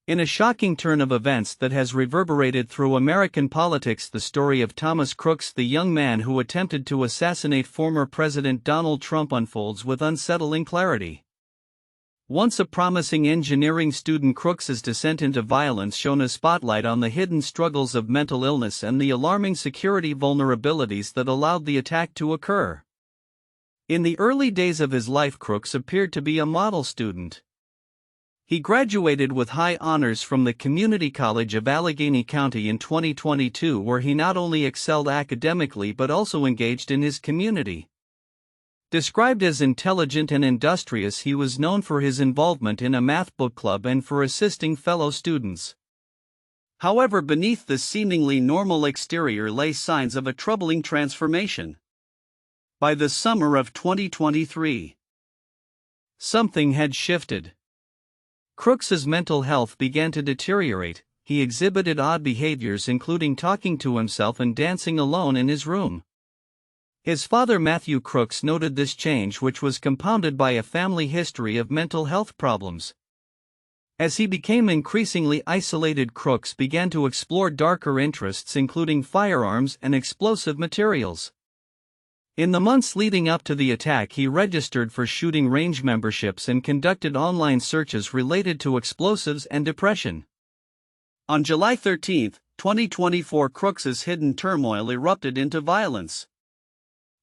In a shocking turn of events that has reverberated through American politics, the story of Thomas Crooks, the young man who attempted to assassinate former President Donald Trump, unfolds with unsettling clarity. Once a promising engineering student, Crooks's descent into violence shone a spotlight on the hidden struggles of mental illness and the alarming security vulnerabilities that allowed the attack to occur. In the early days of his life, Crooks appeared to be a model student. He graduated with high honors from the Community College of Allegheny County in 2022, where he not only excelled academically but also engaged in his community. Described as intelligent and industrious, he was known for his involvement in a math book club and for assisting fellow students. However, beneath the seemingly normal exterior lay signs of a troubling transformation. By the summer of 2023, something had shifted. Crooks's mental health began to deteriorate. He exhibited odd behaviors, including talking to himself and dancing alone in his room. His father, Matthew Crooks, noted this change, which was compounded by a family history of mental health problems. As he became increasingly isolated, Crooks began to explore darker interests, including firearms and explosive materials. In the months leading up to the attack, he registered for shooting range memberships and conducted online searches related to explosives and depression. On July 13, 2024, Crooks's hidden turmoil erupted into violence.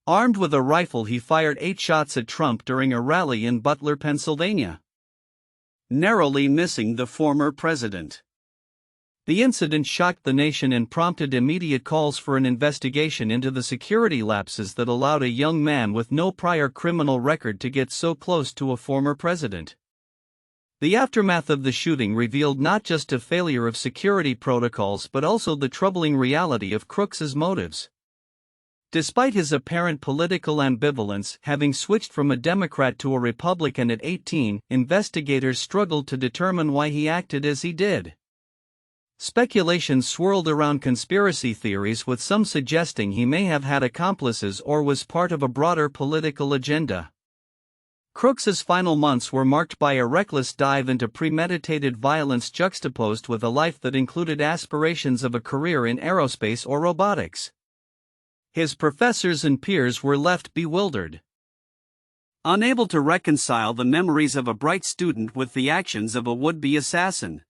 Armed with a rifle, he fired 8 shots at Trump during a rally in Butler, Pennsylvania, narrowly missing the former president. The incident shocked the nation and prompted immediate calls for an investigation into the security lapses that allowed a young man with no prior criminal record to get so close to a former president. The aftermath of the shooting revealed not just a failure of security protocols but also the troubling reality of Crooks's motives. Despite his apparent political ambivalence, having switched from a Democrat to a Republican at 18, investigators struggled to determine why he acted as he did. Speculation swirled around conspiracy theories, with some suggesting he may have had accomplices or was part of a broader political agenda. Crooks's final months were marked by a reckless dive into premeditated violence juxtaposed with a life that included aspirations of a career in aerospace or robotics. His professors and peers were left bewildered, unable to reconcile the memories of a bright student with the actions of a would-be assassin.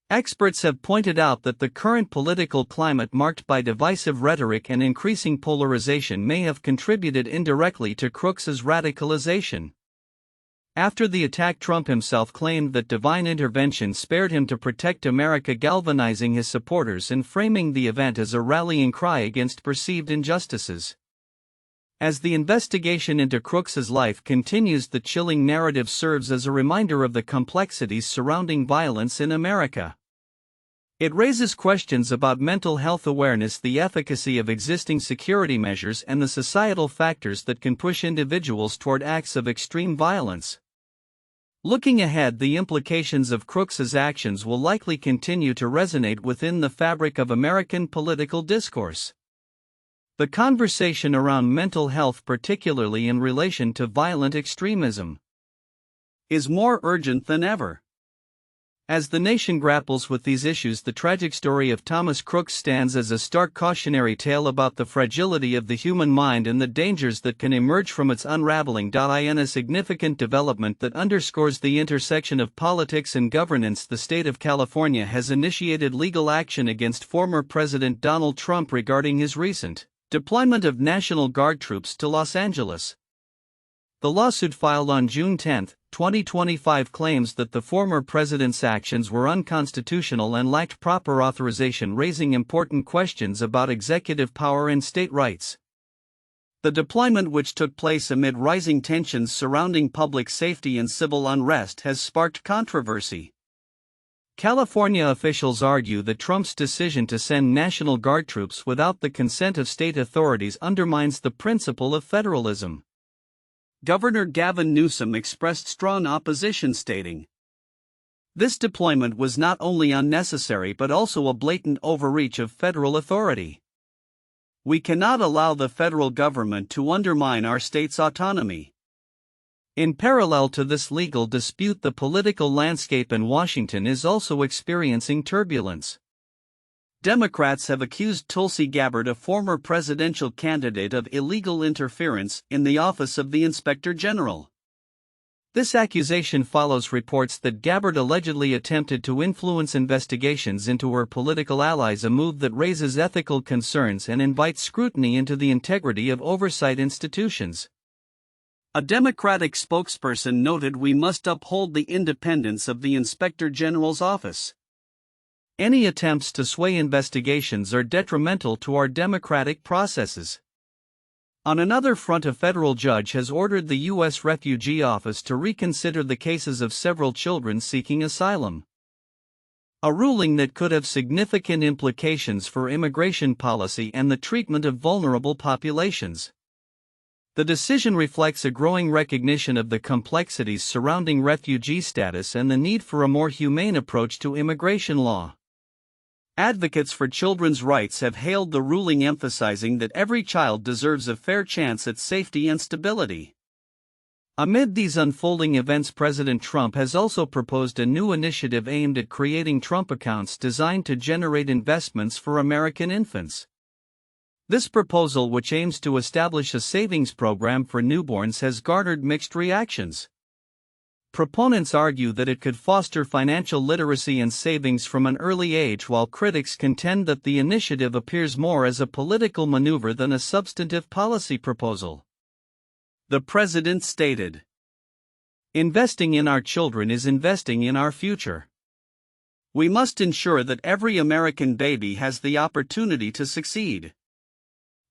Experts have pointed out that the current political climate, marked by divisive rhetoric and increasing polarization, may have contributed indirectly to Crooks's radicalization. After the attack, Trump himself claimed that divine intervention spared him to protect America, galvanizing his supporters and framing the event as a rallying cry against perceived injustices. As the investigation into Crooks's life continues, the chilling narrative serves as a reminder of the complexities surrounding violence in America. It raises questions about mental health awareness, the efficacy of existing security measures, and the societal factors that can push individuals toward acts of extreme violence. Looking ahead, the implications of Crooks's actions will likely continue to resonate within the fabric of American political discourse. The conversation around mental health, particularly in relation to violent extremism, is more urgent than ever. As the nation grapples with these issues, the tragic story of Thomas Crooks stands as a stark cautionary tale about the fragility of the human mind and the dangers that can emerge from its unraveling. In a significant development that underscores the intersection of politics and governance, the state of California has initiated legal action against former President Donald Trump regarding his recent deployment of National Guard troops to Los Angeles. The lawsuit, filed on June 10, 2025, claims that the former president's actions were unconstitutional and lacked proper authorization, raising important questions about executive power and state rights. The deployment, which took place amid rising tensions surrounding public safety and civil unrest, has sparked controversy. California officials argue that Trump's decision to send National Guard troops without the consent of state authorities undermines the principle of federalism. Governor Gavin Newsom expressed strong opposition, stating, "This deployment was not only unnecessary but also a blatant overreach of federal authority. We cannot allow the federal government to undermine our state's autonomy." In parallel to this legal dispute, the political landscape in Washington is also experiencing turbulence. Democrats have accused Tulsi Gabbard, a former presidential candidate, of illegal interference in the office of the Inspector General. This accusation follows reports that Gabbard allegedly attempted to influence investigations into her political allies, a move that raises ethical concerns and invites scrutiny into the integrity of oversight institutions. A Democratic spokesperson noted, "We must uphold the independence of the Inspector General's office. Any attempts to sway investigations are detrimental to our democratic processes." On another front, a federal judge has ordered the U.S. Refugee Office to reconsider the cases of several children seeking asylum. A ruling that could have significant implications for immigration policy and the treatment of vulnerable populations. The decision reflects a growing recognition of the complexities surrounding refugee status and the need for a more humane approach to immigration law. Advocates for children's rights have hailed the ruling, emphasizing that every child deserves a fair chance at safety and stability. Amid these unfolding events, President Trump has also proposed a new initiative aimed at creating Trump accounts designed to generate investments for American infants. This proposal, which aims to establish a savings program for newborns, has garnered mixed reactions. Proponents argue that it could foster financial literacy and savings from an early age, while critics contend that the initiative appears more as a political maneuver than a substantive policy proposal. The president stated, "Investing in our children is investing in our future. We must ensure that every American baby has the opportunity to succeed."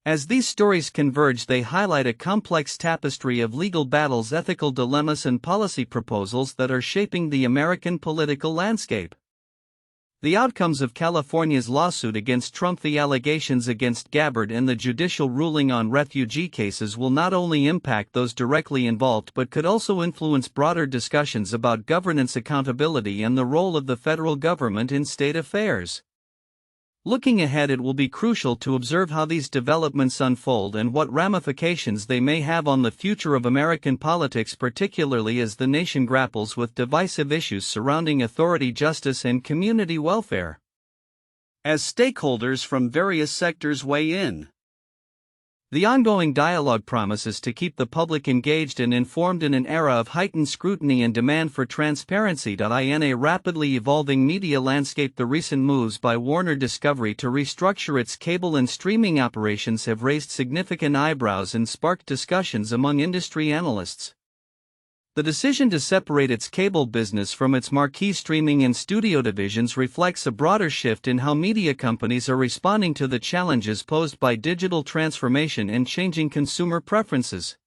As these stories converge, they highlight a complex tapestry of legal battles, ethical dilemmas, and policy proposals that are shaping the American political landscape. The outcomes of California's lawsuit against Trump, the allegations against Gabbard, and the judicial ruling on refugee cases will not only impact those directly involved but could also influence broader discussions about governance, accountability, and the role of the federal government in state affairs. Looking ahead, it will be crucial to observe how these developments unfold and what ramifications they may have on the future of American politics, particularly as the nation grapples with divisive issues surrounding authority, justice, and community welfare. As stakeholders from various sectors weigh in, the ongoing dialogue promises to keep the public engaged and informed in an era of heightened scrutiny and demand for transparency. In a rapidly evolving media landscape, the recent moves by Warner Discovery to restructure its cable and streaming operations have raised significant eyebrows and sparked discussions among industry analysts. The decision to separate its cable business from its marquee streaming and studio divisions reflects a broader shift in how media companies are responding to the challenges posed by digital transformation and changing consumer preferences.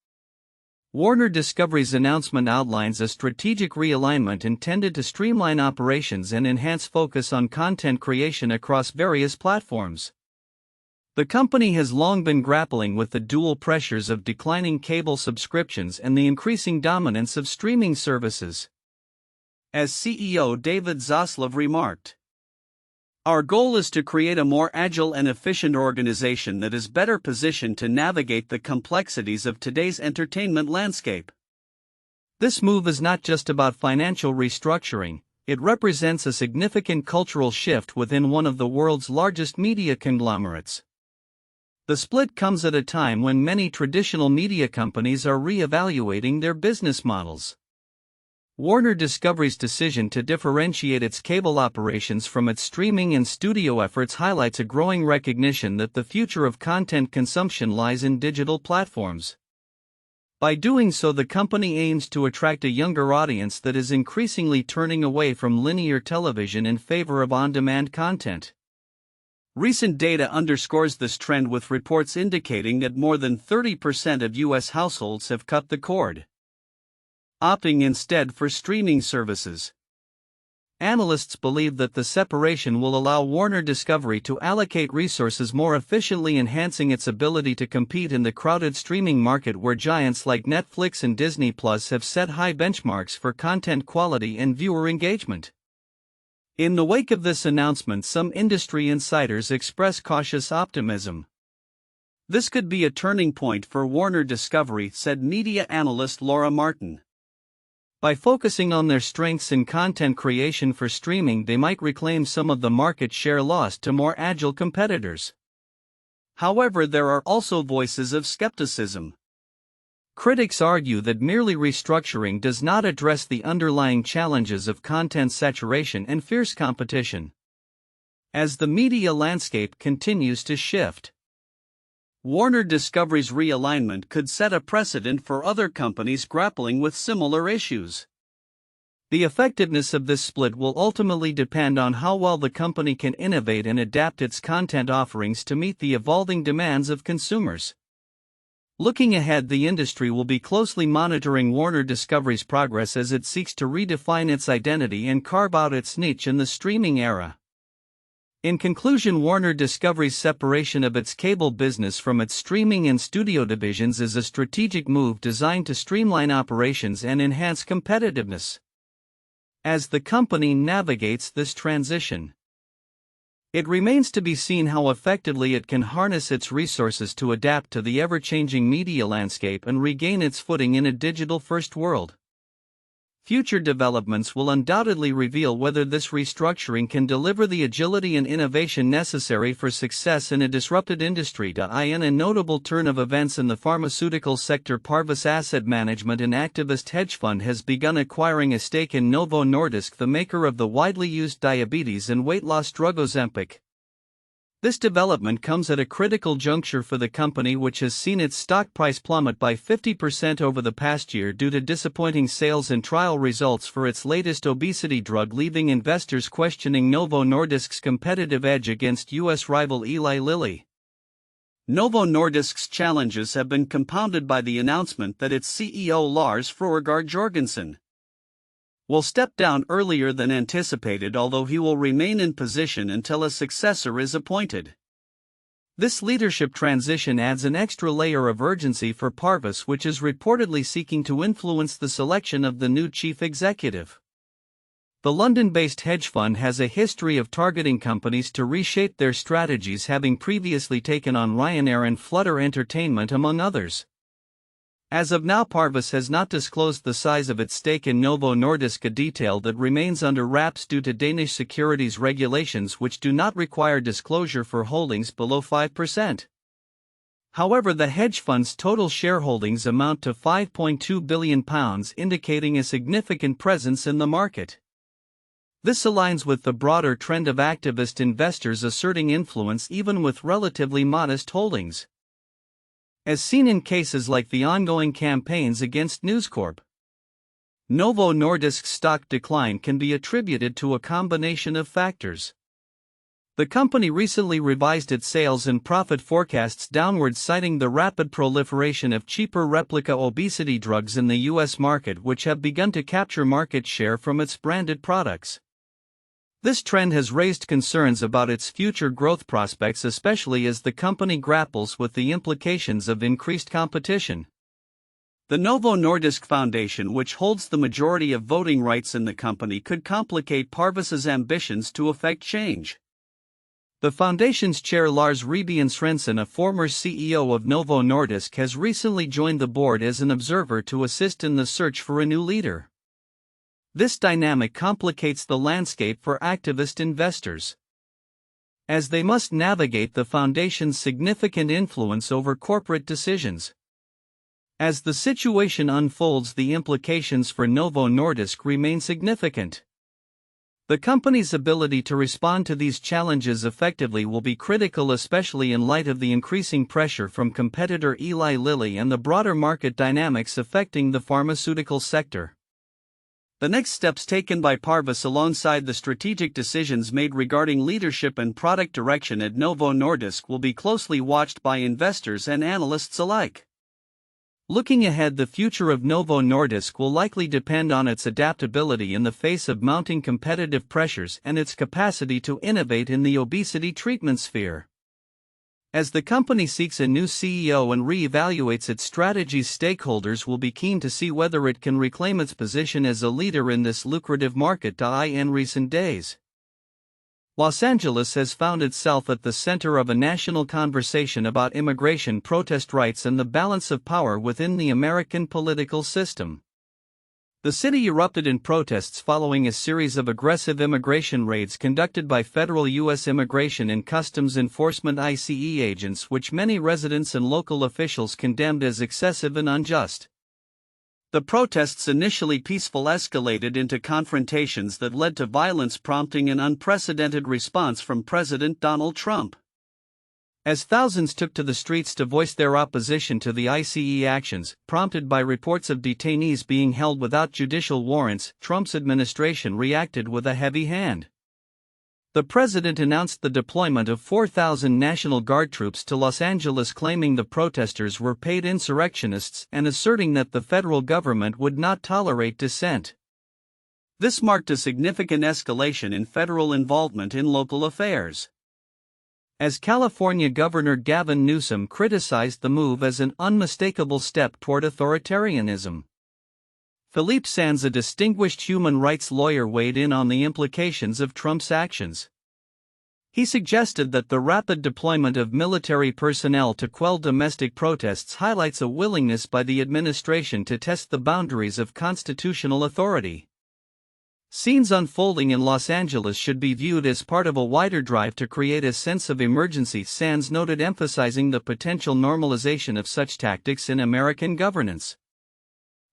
Warner Discovery's announcement outlines a strategic realignment intended to streamline operations and enhance focus on content creation across various platforms. The company has long been grappling with the dual pressures of declining cable subscriptions and the increasing dominance of streaming services. As CEO David Zaslav remarked, "Our goal is to create a more agile and efficient organization that is better positioned to navigate the complexities of today's entertainment landscape." This move is not just about financial restructuring, it represents a significant cultural shift within one of the world's largest media conglomerates. The split comes at a time when many traditional media companies are re-evaluating their business models. Warner Discovery's decision to differentiate its cable operations from its streaming and studio efforts highlights a growing recognition that the future of content consumption lies in digital platforms. By doing so, the company aims to attract a younger audience that is increasingly turning away from linear television in favor of on-demand content. Recent data underscores this trend, with reports indicating that more than 30% of U.S. households have cut the cord, opting instead for streaming services. Analysts believe that the separation will allow Warner Discovery to allocate resources more efficiently, enhancing its ability to compete in the crowded streaming market where giants like Netflix and Disney Plus have set high benchmarks for content quality and viewer engagement. In the wake of this announcement, some industry insiders express cautious optimism. This could be a turning point for Warner Discovery, said media analyst Laura Martin. By focusing on their strengths in content creation for streaming, they might reclaim some of the market share lost to more agile competitors. However, there are also voices of skepticism. Critics argue that merely restructuring does not address the underlying challenges of content saturation and fierce competition. As the media landscape continues to shift, Warner Discovery's realignment could set a precedent for other companies grappling with similar issues. The effectiveness of this split will ultimately depend on how well the company can innovate and adapt its content offerings to meet the evolving demands of consumers. Looking ahead, the industry will be closely monitoring Warner Discovery's progress as it seeks to redefine its identity and carve out its niche in the streaming era. In conclusion, Warner Discovery's separation of its cable business from its streaming and studio divisions is a strategic move designed to streamline operations and enhance competitiveness. As the company navigates this transition, it remains to be seen how effectively it can harness its resources to adapt to the ever-changing media landscape and regain its footing in a digital-first world. Future developments will undoubtedly reveal whether this restructuring can deliver the agility and innovation necessary for success in a disrupted industry. In a notable turn of events in the pharmaceutical sector, Parvus Asset Management, an activist hedge fund, has begun acquiring a stake in Novo Nordisk, the maker of the widely used diabetes and weight loss drug Ozempic. This development comes at a critical juncture for the company, which has seen its stock price plummet by 50% over the past year due to disappointing sales and trial results for its latest obesity drug, leaving investors questioning Novo Nordisk's competitive edge against U.S. rival Eli Lilly. Novo Nordisk's challenges have been compounded by the announcement that its CEO Lars Fruergaard Jorgensen will step down earlier than anticipated, although he will remain in position until a successor is appointed. This leadership transition adds an extra layer of urgency for Parvus, which is reportedly seeking to influence the selection of the new chief executive. The London-based hedge fund has a history of targeting companies to reshape their strategies, having previously taken on Ryanair and Flutter Entertainment among others. As of now, Parvus has not disclosed the size of its stake in Novo Nordisk, a detail that remains under wraps due to Danish securities regulations, which do not require disclosure for holdings below 5%. However, the hedge fund's total shareholdings amount to £5.2 billion, indicating a significant presence in the market. This aligns with the broader trend of activist investors asserting influence even with relatively modest holdings, as seen in cases like the ongoing campaigns against News Corp. Novo Nordisk's stock decline can be attributed to a combination of factors. The company recently revised its sales and profit forecasts downward, citing the rapid proliferation of cheaper replica obesity drugs in the U.S. market, which have begun to capture market share from its branded products. This trend has raised concerns about its future growth prospects, especially as the company grapples with the implications of increased competition. The Novo Nordisk Foundation, which holds the majority of voting rights in the company, could complicate Parvus's ambitions to effect change. The foundation's chair, Lars Rebien Svensson, a former CEO of Novo Nordisk, has recently joined the board as an observer to assist in the search for a new leader. This dynamic complicates the landscape for activist investors, as they must navigate the foundation's significant influence over corporate decisions. As the situation unfolds, the implications for Novo Nordisk remain significant. The company's ability to respond to these challenges effectively will be critical, especially in light of the increasing pressure from competitor Eli Lilly and the broader market dynamics affecting the pharmaceutical sector. The next steps taken by Parvus, alongside the strategic decisions made regarding leadership and product direction at Novo Nordisk, will be closely watched by investors and analysts alike. Looking ahead, the future of Novo Nordisk will likely depend on its adaptability in the face of mounting competitive pressures and its capacity to innovate in the obesity treatment sphere. As the company seeks a new CEO and re-evaluates its strategies, stakeholders will be keen to see whether it can reclaim its position as a leader in this lucrative market. In recent days, Los Angeles has found itself at the center of a national conversation about immigration, protest rights, and the balance of power within the American political system. The city erupted in protests following a series of aggressive immigration raids conducted by federal U.S. Immigration and Customs Enforcement (ICE) agents, which many residents and local officials condemned as excessive and unjust. The protests, initially peaceful, escalated into confrontations that led to violence, prompting an unprecedented response from President Donald Trump. As thousands took to the streets to voice their opposition to the ICE actions, prompted by reports of detainees being held without judicial warrants, Trump's administration reacted with a heavy hand. The president announced the deployment of 4,000 National Guard troops to Los Angeles, claiming the protesters were paid insurrectionists and asserting that the federal government would not tolerate dissent. This marked a significant escalation in federal involvement in local affairs. As California Governor Gavin Newsom criticized the move as an unmistakable step toward authoritarianism. Philippe Sands, a distinguished human rights lawyer, weighed in on the implications of Trump's actions. He suggested that the rapid deployment of military personnel to quell domestic protests highlights a willingness by the administration to test the boundaries of constitutional authority. Scenes unfolding in Los Angeles should be viewed as part of a wider drive to create a sense of emergency, Sands noted, emphasizing the potential normalization of such tactics in American governance.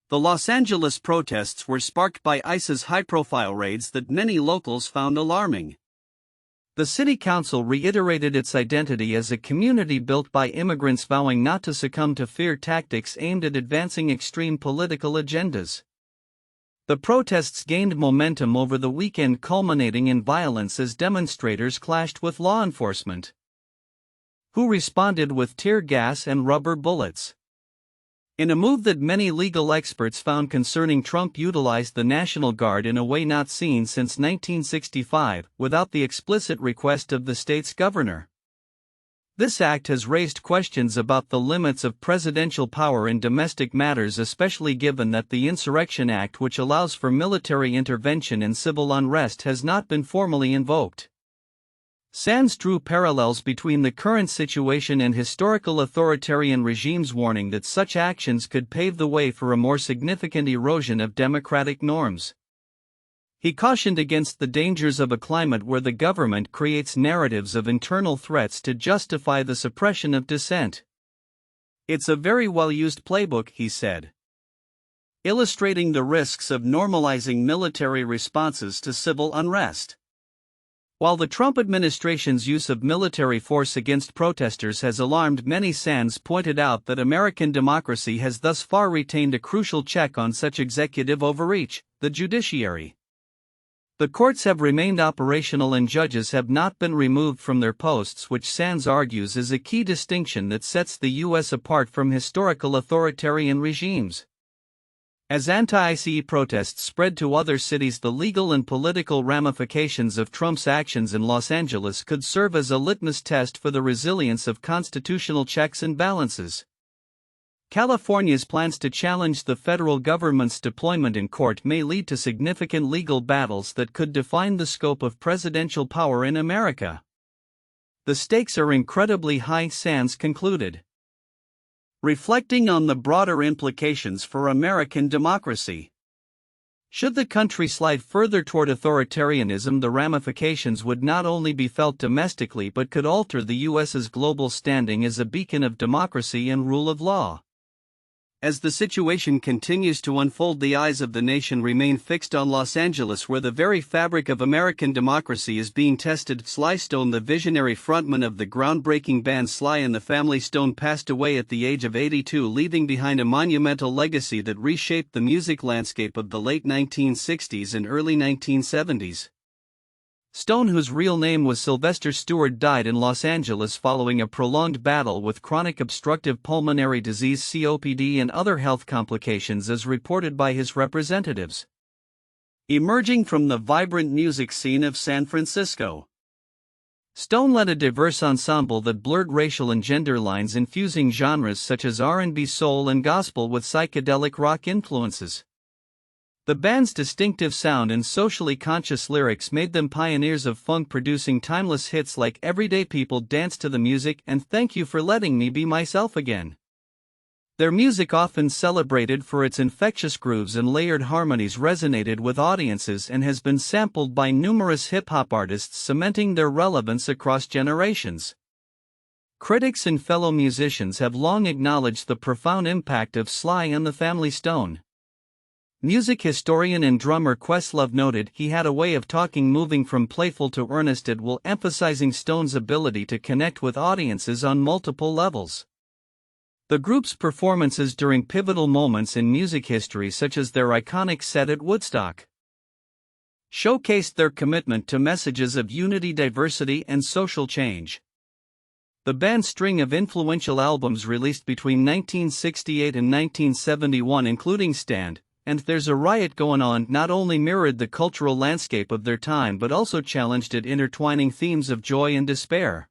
The Los Angeles protests were sparked by ICE's high-profile raids that many locals found alarming. The city council reiterated its identity as a community built by immigrants, vowing not to succumb to fear tactics aimed at advancing extreme political agendas. The protests gained momentum over the weekend, culminating in violence as demonstrators clashed with law enforcement, who responded with tear gas and rubber bullets. In a move that many legal experts found concerning, Trump utilized the National Guard in a way not seen since 1965, without the explicit request of the state's governor. This act has raised questions about the limits of presidential power in domestic matters, especially given that the Insurrection Act, which allows for military intervention in civil unrest, has not been formally invoked. Sands drew parallels between the current situation and historical authoritarian regimes, warning that such actions could pave the way for a more significant erosion of democratic norms. He cautioned against the dangers of a climate where the government creates narratives of internal threats to justify the suppression of dissent. "It's a very well-used playbook," he said, illustrating the risks of normalizing military responses to civil unrest. While the Trump administration's use of military force against protesters has alarmed many, Sands pointed out that American democracy has thus far retained a crucial check on such executive overreach: the judiciary. The courts have remained operational and judges have not been removed from their posts, which Sands argues is a key distinction that sets the U.S. apart from historical authoritarian regimes. As anti-ICE protests spread to other cities, the legal and political ramifications of Trump's actions in Los Angeles could serve as a litmus test for the resilience of constitutional checks and balances. California's plans to challenge the federal government's deployment in court may lead to significant legal battles that could define the scope of presidential power in America. "The stakes are incredibly high," Sands concluded, reflecting on the broader implications for American democracy. Should the country slide further toward authoritarianism, the ramifications would not only be felt domestically but could alter the U.S.'s global standing as a beacon of democracy and rule of law. As the situation continues to unfold, the eyes of the nation remain fixed on Los Angeles, where the very fabric of American democracy is being tested. Sly Stone, the visionary frontman of the groundbreaking band Sly and the Family Stone, passed away at the age of 82, leaving behind a monumental legacy that reshaped the music landscape of the late 1960s and early 1970s. Stone, whose real name was Sylvester Stewart, died in Los Angeles following a prolonged battle with chronic obstructive pulmonary disease (COPD) and other health complications, as reported by his representatives. Emerging from the vibrant music scene of San Francisco, Stone led a diverse ensemble that blurred racial and gender lines, infusing genres such as R&B, soul, and gospel with psychedelic rock influences. The band's distinctive sound and socially conscious lyrics made them pioneers of funk, producing timeless hits like Everyday People Dance to the Music and Thank You for Letting Me Be Myself Again. Their music, often celebrated for its infectious grooves and layered harmonies, resonated with audiences and has been sampled by numerous hip-hop artists, cementing their relevance across generations. Critics and fellow musicians have long acknowledged the profound impact of Sly and the Family Stone. Music historian and drummer Questlove noted he had a way of talking, moving from playful to earnest, while emphasizing Stone's ability to connect with audiences on multiple levels. The group's performances during pivotal moments in music history, such as their iconic set at Woodstock, showcased their commitment to messages of unity, diversity, and social change. The band's string of influential albums released between 1968 and 1971, including Stand and There's a Riot Going On, not only mirrored the cultural landscape of their time but also challenged it, intertwining themes of joy and despair.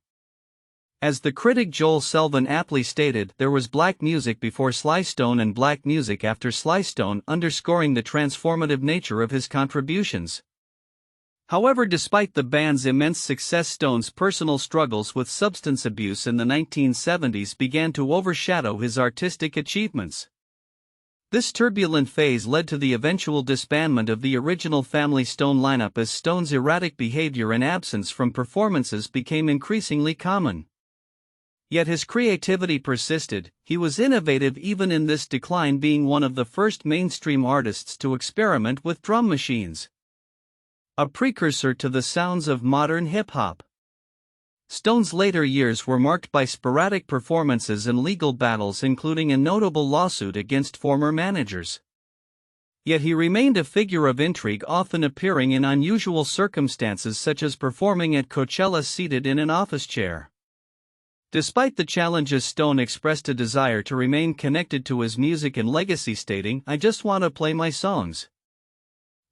As the critic Joel Selvin aptly stated, there was black music before Sly Stone and black music after Sly Stone, underscoring the transformative nature of his contributions. However, despite the band's immense success, Stone's personal struggles with substance abuse in the 1970s began to overshadow his artistic achievements. This turbulent phase led to the eventual disbandment of the original Family Stone lineup, as Stone's erratic behavior and absence from performances became increasingly common. Yet his creativity persisted. He was innovative even in this decline, being one of the first mainstream artists to experiment with drum machines, a precursor to the sounds of modern hip-hop. Stone's later years were marked by sporadic performances and legal battles, including a notable lawsuit against former managers. Yet he remained a figure of intrigue, often appearing in unusual circumstances such as performing at Coachella seated in an office chair. Despite the challenges, Stone expressed a desire to remain connected to his music and legacy, stating, "I just want to play my songs."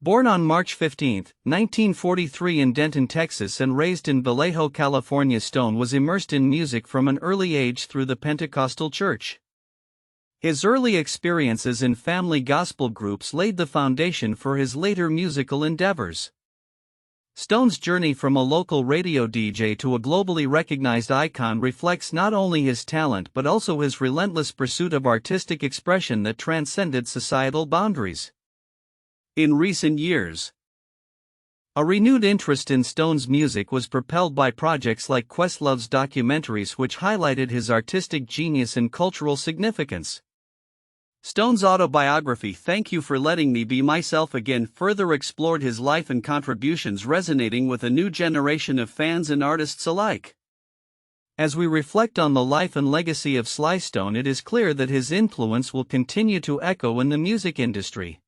Born on March 15, 1943 in Denton, Texas and raised in Vallejo, California, Stone was immersed in music from an early age through the Pentecostal church. His early experiences in family gospel groups laid the foundation for his later musical endeavors. Stone's journey from a local radio DJ to a globally recognized icon reflects not only his talent but also his relentless pursuit of artistic expression that transcended societal boundaries. In recent years, a renewed interest in Stone's music was propelled by projects like Questlove's documentaries, which highlighted his artistic genius and cultural significance. Stone's autobiography, Thank You for Letting Me Be Myself Again, further explored his life and contributions, resonating with a new generation of fans and artists alike. As we reflect on the life and legacy of Sly Stone, it is clear that his influence will continue to echo in the music industry.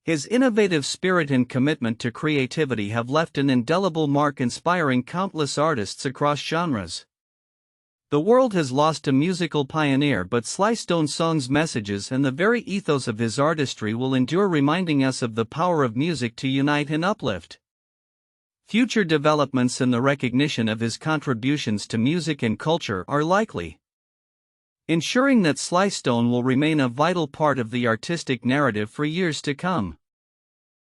His innovative spirit and commitment to creativity have left an indelible mark, inspiring countless artists across genres. The world has lost a musical pioneer, but Sly Stone's songs, messages, and the very ethos of his artistry will endure, reminding us of the power of music to unite and uplift. Future developments and the recognition of his contributions to music and culture are likely, ensuring that Sly Stone will remain a vital part of the artistic narrative for years to come.